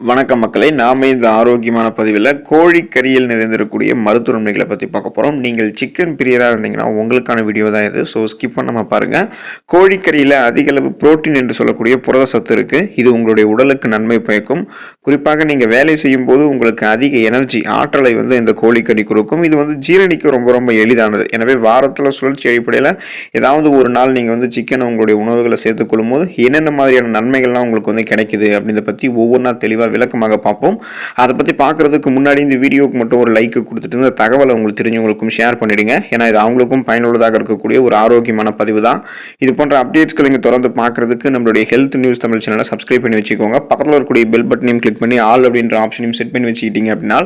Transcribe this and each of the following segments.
வணக்கம் மக்களே, நாம இந்த ஆரோக்கியமான பதிவில் கோழிக்கறியில் நிறைந்திருக்கக்கூடிய மருத்துவ நன்மைகளை பற்றி பார்க்க போகிறோம். நீங்கள் சிக்கன் பிரியராக இருந்தீங்கன்னா உங்களுக்கான வீடியோ தான் இது. ஸோ ஸ்கிப் பண்ணாமல் பாருங்கள். கோழிக்கறியில் அதிக அளவு புரோட்டீன் என்று சொல்லக்கூடிய புரத சத்து இருக்குது. இது உங்களுடைய உடலுக்கு நன்மை பயக்கும். குறிப்பாக நீங்கள் வேலை செய்யும் போது உங்களுக்கு அதிக எனர்ஜி ஆற்றலை இந்த கோழிக்கறி கொடுக்கும். இது ஜீரணிக்க ரொம்ப ரொம்ப எளிதானது. எனவே வாரத்தில் சுழற்சி அடிப்படையில் ஏதாவது ஒரு நாள் நீங்கள் சிக்கனை உங்களுடைய உணவுகளை சேர்த்துக்கொள்ளும் போது என்னென்ன மாதிரியான நன்மைகள்லாம் உங்களுக்கு கிடைக்குது அப்படின்றத பற்றி ஒவ்வொன்றா தெளிவாக விளக்கமாக பார்ப்போம். அதை பற்றி பார்க்குறதுக்கு முன்னாடி இந்த வீடியோவுக்கு மட்டும் ஒரு லைக் கொடுத்துட்டு இந்த தகவலை உங்களுக்கு தெரிஞ்சவங்களுக்கும் ஷேர் பண்ணிடுங்க. ஏன்னா இது அவங்களுக்கும் பயனுள்ளதாக இருக்கக்கூடிய ஒரு ஆரோக்கியமான பதிவு தான். இது போன்ற அப்டேட்ஸ்களை நீங்கள் தொடர்ந்து பார்க்குறதுக்கு நம்மளுடைய ஹெல்த் நியூஸ் தமிழ் சேனலை சப்ஸ்கிரைப் பண்ணி வச்சுக்கோங்க. பக்கத்தில் இருக்கக்கூடிய பெல் பட்டனையும் கிளிக் பண்ணி ஆல் அப்படின்ற ஆப்ஷனையும் செட் பண்ணி வச்சுக்கிட்டீங்க அப்படின்னா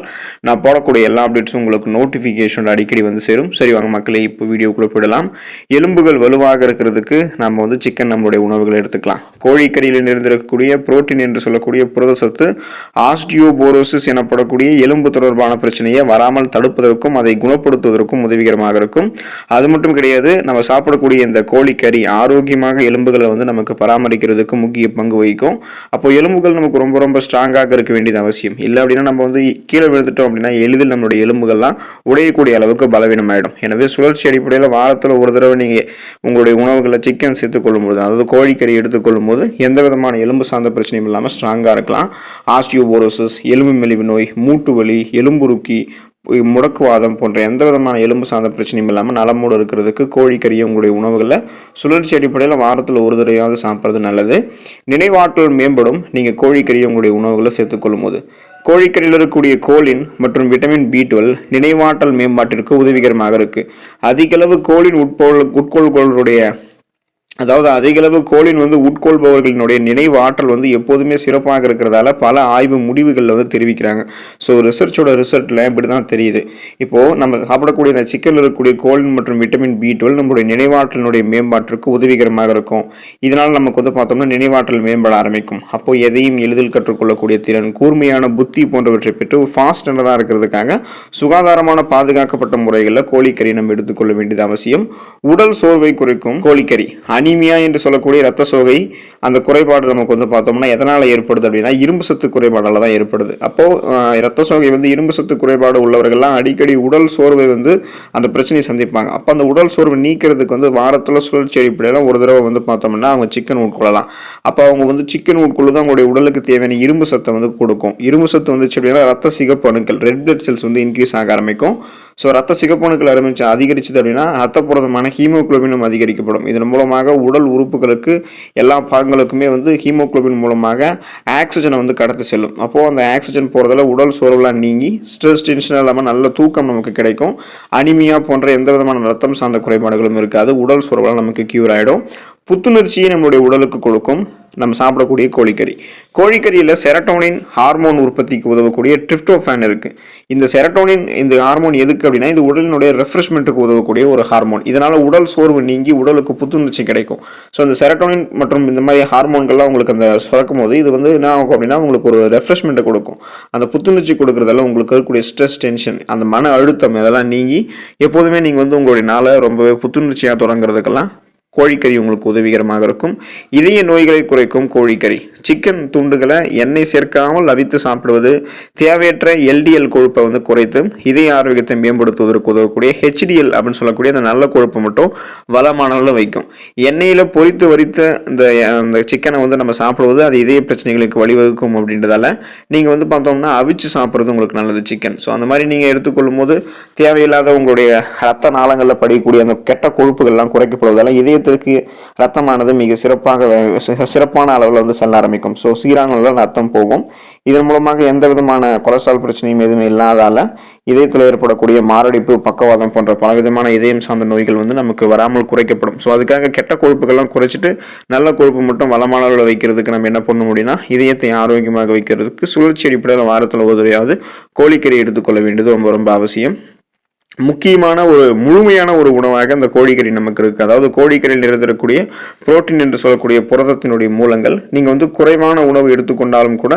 நான் போடக்கூடிய எல்லா அப்டேட்ஸும் உங்களுக்கு நோட்டிஃபிகேஷன் அடிக்கடி சேரும். சரி வாங்க மக்களே, இப்போ வீடியோக்குள்ளே போயிடலாம். எலும்புகள் வலுவாக இருக்கிறதுக்கு நம்ம சிக்கன் நம்மளுடைய உணவுகளை எடுத்துக்கலாம். கோழிக்கறியில் இருந்திருக்கக்கூடிய புரோட்டீன் என்று சொல்லக்கூடிய புரத சத்து ஆஸ்டியோபோரோசிஸ் எனப்படக்கூடிய எலும்பு தொடர்பான பிரச்சனையை வராமல் தடுப்பதற்கும் அதை குணப்படுத்துவதற்கும் உதவிகரமாக இருக்கும். அது மட்டும் கிடையாது, நம்ம சாப்பிடக்கூடிய இந்த கோழிக்கறி ஆரோக்கியமாக எலும்புகளை நமக்கு பராமரிக்கிறதுக்கு முக்கிய பங்கு வகிக்கும். அப்போ எலும்புகள் நமக்கு ரொம்ப ரொம்ப ஸ்ட்ராங்காக இருக்க வேண்டியது அவசியம். இல்லை அப்படின்னா நம்ம கீழே விழுந்துட்டோம் அப்படின்னா எளிதில் நம்மளுடைய எலும்புகள்லாம் உடையக்கூடிய அளவுக்கு பலவீனம் ஆகிடும். எனவே சுழற்சி அடிப்படையில் வாரத்தில் ஒரு தடவை நீங்கள் உங்களுடைய உணவுகளை சிக்கன் சேர்த்துக்கொள்ளும் போது, அதாவது கோழிக்கறி எடுத்துக்கொள்ளும் போது எந்த விதமான எலும்பு சார்ந்த பிரச்சனையும் இல்லாமல் ஸ்ட்ராங்காக இருக்கலாம். ஆஸ்டியோபோரோசிஸ், எலும்பு மெலிவு நோய், மூட்டு வலி, எலும்புருக்கி, முடக்குவாதம் போன்ற எந்த விதமான எலும்பு சார்ந்த பிரச்சனையும் இல்லாமல் நலமோடு இருக்கிறதுக்கு கோழிக்கறியை உங்களுடைய உணவுகளில் சுழற்சி அடிப்படையில் வாரத்தில் ஒரு தடவையாவது சாப்பிட்றது நல்லது. நினைவாற்றல் மேம்படும் நீங்கள் கோழிக்கறியை உங்களுடைய உணவுகளை சேர்த்துக்கொள்ளும் போது. கோழிக்கறியில் இருக்கக்கூடிய கோலின் மற்றும் விட்டமின் B12 நினைவாற்றல் மேம்பாட்டிற்கு உதவிகரமாக இருக்குது. அதிகளவு கோலின் உட்கொள்களுடைய அதிகளவு கோலின் உட்கொள்பவர்களினுடைய நினைவு ஆற்றல் எப்போதுமே சிறப்பாக இருக்கிறதால பல ஆய்வு முடிவுகளில் தெரிவிக்கிறாங்க. ஸோ ரிசர்ட்டில் இப்படி தான் தெரியுது. இப்போது நம்ம சாப்பிடக்கூடிய இந்த சிக்கனில் இருக்கக்கூடிய கோலின் மற்றும் விட்டமின் B12 நம்மளுடைய நினைவாற்றலினுடைய மேம்பாட்டிற்கு உதவிகரமாக இருக்கும். இதனால் நமக்கு பார்த்தோம்னா நினைவாற்றல் மேம்பட ஆரம்பிக்கும். அப்போது எதையும் எளிதில் கற்றுக்கொள்ளக்கூடிய திறன், கூர்மையான புத்தி போன்றவற்றை பெற்று ஃபாஸ்டாக இருக்கிறதுக்காக சுகாதாரமான பாதுகாக்கப்பட்ட முறைகளில் கோழிக்கறி நம்ம எடுத்துக்கொள்ள வேண்டியது அவசியம். உடல் சோர்வை குறைக்கும் கோழிக்கறி. அனிமியா என்று சொல்லக்கூடிய இரத்த சோகை, அந்த குறைபாடு நமக்கு பார்த்தோம்னா எதனால் ஏற்படுது அப்படின்னா இரும்பு சத்து குறைபாடால் தான் ஏற்படுது. அப்போது இரத்த சோகை இரும்பு சத்து குறைபாடு உள்ளவர்கள்லாம் அடிக்கடி உடல் சோர்வை அந்த பிரச்சனையை சந்திப்பாங்க. அப்போ அந்த உடல் சோர்வை நீக்கிறதுக்கு வாரத்தில் சுழற்சி அடிப்படையில் ஒரு தடவை பார்த்தோம்னா அவங்க சிக்கன் உட்கொள்ளலாம். அப்போ அவங்க சிக்கன் உட்கொள்ளுது அவங்களுடைய உடலுக்கு தேவையான இரும்பு சத்தை கொடுக்கும். இரும்பு சத்து அப்படின்னா ரத்த சிகப்பு அணுக்கள், ரெட் பிளட் செல்ஸ் இன்க்ரீஸ் ஆக ஆரம்பிக்கும். ஸோ ரத்த சிகப்பு அணுக்கள் அதிகரிச்சது அப்படின்னா ரத்த புரதமான ஹீமோகுளோபினும் அதிகரிக்கப்படும். இதன் மூலமாக உடல் உறுப்புகளுக்கு எல்லா பாகங்களுக்குமே ஹீமோகுளோபின் மூலமாக ஆக்சிஜனை கடத்தி செல்லும். அப்போது அந்த ஆக்சிஜன் போகிறதால உடல் சோர்வெல்லாம் நீங்கி ஸ்ட்ரெஸ் டென்ஷன் இல்லாமல் நல்ல தூக்கம் நமக்கு கிடைக்கும். அனிமியா போன்ற எந்த விதமான ரத்தம் சார்ந்த குறைபாடுகளும் இருக்காது. உடல் சோர்வெல்லாம் நமக்கு கியூர் ஆகிடும். புத்துணர்ச்சியை நம்மளுடைய உடலுக்கு கொடுக்கும் நம்ம சாப்பிடக்கூடிய கோழிக்கறியில் செரட்டோனின் ஹார்மோன் உற்பத்திக்கு உதவக்கூடிய ட்ரிப்டோஃபான் இருக்குது. இந்த செரட்டோனின் இந்த ஹார்மோன் எதுக்கு அப்படின்னா இது உடலினுடைய ரெஃப்ரெஷ்மெண்ட்டுக்கு உதவக்கூடிய ஒரு ஹார்மோன். இதனால் உடல் சோர்வு நீங்கி உடலுக்கு புத்துணர்ச்சி கிடைக்கும். ஸோ இந்த செரட்டோனின் மற்றும் இந்த மாதிரி ஹார்மோன்கள்லாம் உங்களுக்கு அந்த சுரக்கும் போது இது என்ன ஆகும் அப்படின்னா உங்களுக்கு ஒரு ரெஃப்ரெஷ்மெண்ட்டை கொடுக்கும். அந்த புத்துணர்ச்சி கொடுக்குறதால உங்களுக்கு இருக்கக்கூடிய ஸ்ட்ரெஸ் டென்ஷன், அந்த மன அழுத்தம் இதெல்லாம் நீங்கி எப்போதுமே நீங்கள் உங்களுடைய நாளை ரொம்பவே புத்துணர்ச்சியாக தொடங்குறதுக்கெல்லாம் கோழிக்கறி உங்களுக்கு உதவிகரமாக இருக்கும். இதய நோய்களை குறைக்கும் கோழிக்கறி. சிக்கன் துண்டுகளை எண்ணெய் சேர்க்காமல் அவித்து சாப்பிடுவது தேவையற்ற LDL கொழுப்பை குறைத்து இதய ஆரோக்கியத்தை மேம்படுத்துவதற்கு உதவக்கூடிய HDL அப்படின்னு சொல்லக்கூடிய அந்த நல்ல கொழுப்பை மட்டும் வளமானவர்கள் வைக்கும். எண்ணெயில் பொரித்து வரித்த இந்த சிக்கனை நம்ம சாப்பிடுவது அது இதய பிரச்சனைகளுக்கு வழிவகுக்கும் அப்படின்றதால நீங்கள் பார்த்தோம்னா அவிச்சு சாப்பிட்றது உங்களுக்கு நல்லது சிக்கன். ஸோ அந்த மாதிரி நீங்கள் எடுத்துக்கொள்ளும் போது தேவையில்லாத உங்களுடைய ரத்த நாளங்களில் படிக்கக்கூடிய அந்த கெட்ட கொழுப்புகள்லாம் குறைக்கப்படுவதால் இதய ரத்தமானது மிக சிறப்பான அளவில் செல்ல ஆரம்பிக்கும். ஸோ சீரான ரத்தம் போகும். இதன் மூலமாக எந்த விதமான கொலஸ்ட்ரால் பிரச்சனையும் எதுவுமே இல்லாதால இதயத்தில் ஏற்படக்கூடிய மாரடைப்பு, பக்கவாதம் போன்ற பலவிதமான இதயம் சார்ந்த நோய்கள் நமக்கு வராமல் குறைக்கப்படும். ஸோ அதுக்காக கெட்ட கொழுப்புகள்லாம் குறைச்சிட்டு நல்ல கொழுப்பு மட்டும் வளமான அளவில் வைக்கிறதுக்கு நம்ம என்ன பண்ண முடியும்னா இதயத்தை ஆரோக்கியமாக வைக்கிறதுக்கு சுழற்சி அடிப்படையில் வாரத்தில் ஒரு தடவையாவது கோழிக்கறி எடுத்துக்கொள்ள வேண்டியது ரொம்ப ரொம்ப அவசியம். முக்கியமான ஒரு முழுமையான ஒரு உணவாக இந்த கோழிக்கறி நமக்கு இருக்குது. அதாவது கோழிக்கறியில் நிறைந்திருக்கக்கூடிய புரோட்டீன் என்று சொல்லக்கூடிய புரதத்தினுடைய மூலங்கள் நீங்கள் வந்து குறைவான உணவு எடுத்துக்கொண்டாலும் கூட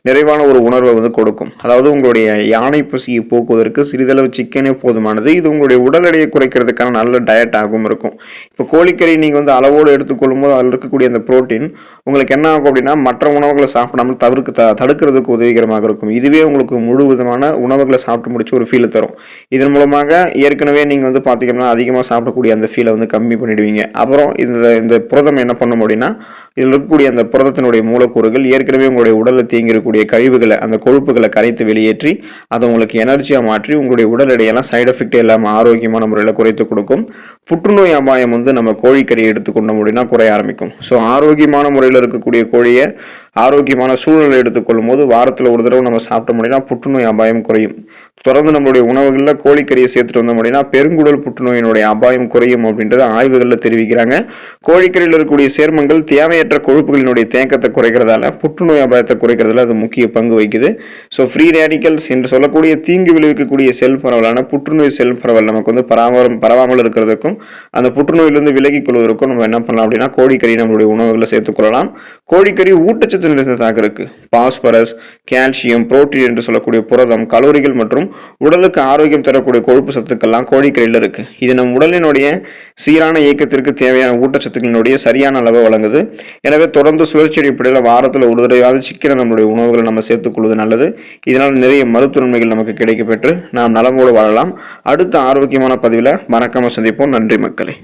நிறைவான ஒரு உணர்வை வந்து கொடுக்கும். அதாவது உங்களுடைய யானை பசியை போக்குவதற்கு சிறிதளவு சிக்கனே போதுமானது. இது உங்களுடைய உடல் எடையை குறைக்கிறதுக்கான நல்ல டயட்டாகவும் இருக்கும். இப்போ கோழிக்கறி நீங்கள் வந்து அளவோடு எடுத்துக்கொள்ளும் போது அதில் இருக்கக்கூடிய அந்த புரோட்டீன் உங்களுக்கு என்ன ஆகும் அப்படின்னா மற்ற உணவுகளை சாப்பிடாமல் தடுக்கிறதுக்கு உதவிகரமாக இருக்கும். இதுவே உங்களுக்கு முழு விதமான உணவுகளை சாப்பிட்டு முடிச்சு ஒரு ஃபீலை தரும். இதன் மூலமாக ஏற்கனவே நீங்கள் வந்து பார்த்தீங்கன்னா அதிகமாக சாப்பிடக்கூடிய அந்த ஃபீலை வந்து கம்மி பண்ணிடுவீங்க. அப்புறம் இந்த புரதம் என்ன பண்ணும் அப்படின்னா இதில் இருக்கக்கூடிய அந்த புரதத்தினுடைய மூலக்கூறுகள் ஏற்கனவே உங்களுடைய உடலில் தேங்கியிருக்கக்கூடிய கழிவுகளை அந்த கொழுப்புகளை கரைத்து வெளியேற்றி அதை உங்களுக்கு எனர்ஜியாக மாற்றி உங்களுடைய உடல் எடையெல்லாம் சைடு எஃபெக்டே இல்லாமல் ஆரோக்கியமான முறையில் குறைத்து கொடுக்கும். புற்றுநோய் அபாயம் வந்து நம்ம கோழிக்கறியை எடுத்துக்கொண்டோம் அப்படின்னா குறைய ஆரம்பிக்கும். ஸோ ஆரோக்கியமான முறையில் இருக்கக்கூடிய கோழியை ஆரோக்கியமான சூழ்நிலை எடுத்துக்கொள்ளும் போது வாரத்தில் ஒரு தடவை நம்ம சாப்பிட்டோம் அப்படின்னா புற்றுநோய் அபாயம் குறையும். தொடர்ந்து நம்மளுடைய உணவுகளில் கோழிக்கறியை சேர்த்துட்டு வந்தோம் அப்படின்னா பெருங்குடல் புற்றுநோயினுடைய அபாயம் குறையும் அப்படின்றத ஆய்வுகளில் தெரிவிக்கிறாங்க. கோழிக்கறியில் இருக்கக்கூடிய சேர்மங்கள் தேவையற்ற கொழுப்புகளினுடைய தேக்கத்தை குறைக்கிறதால புற்றுநோய் அபாயத்தை குறைக்கிறதுல அது முக்கிய பங்கு வகிக்குது. ஸோ ஃப்ரீ ரேடிக்கல்ஸ் என்று சொல்லக்கூடிய தீங்கு விளைவிக்கக்கூடிய செல் பரவலான புற்றுநோய் செல் பரவல் நமக்கு வந்து பரவாமல் இருக்கிறதுக்கும் அந்த புற்றுநோயிலிருந்து விலகிக் கொள்வதற்கும் நம்ம என்ன பண்ணலாம் அப்படின்னா கோழிக்கறி நம்மளுடைய உணவுகளை சேர்த்துக்கொள்ளலாம். கோழிக்கறி ஊட்டச்சத்து நிறைந்ததாக இருக்கு. பாஸ்பரஸ், கால்சியம், புரோட்டீன் என்று சொல்லக்கூடிய புரதம், கலோரிகள் மற்றும் உடலுக்கு ஆரோக்கியம் தரக்கூடிய கொழுப்பு சத்துக்கள்லாம் கோழிக்கறியில் இருக்கு. இது நம் உடலினுடைய சீரான இயக்கத்திற்கு தேவையான ஊட்டச்சத்துக்களினுடைய சரியான அளவை வழங்குது. எனவே தொடர்ந்து சுழற்சி அடிப்படையில் வாரத்தில் ஒரு தடவையாவது சிக்கனை நம்மளுடைய உணவுகளை நம்ம சேர்த்துக்கொள்வது நல்லது. இதனால் நிறைய மருத்துவ நன்மைகள் நமக்கு கிடைக்கப்பெற்று நாம் நலமோடு வாழலாம். அடுத்த ஆரோக்கியமான பதிவில் மறக்காம சந்திப்போம். நன்றி மக்களே.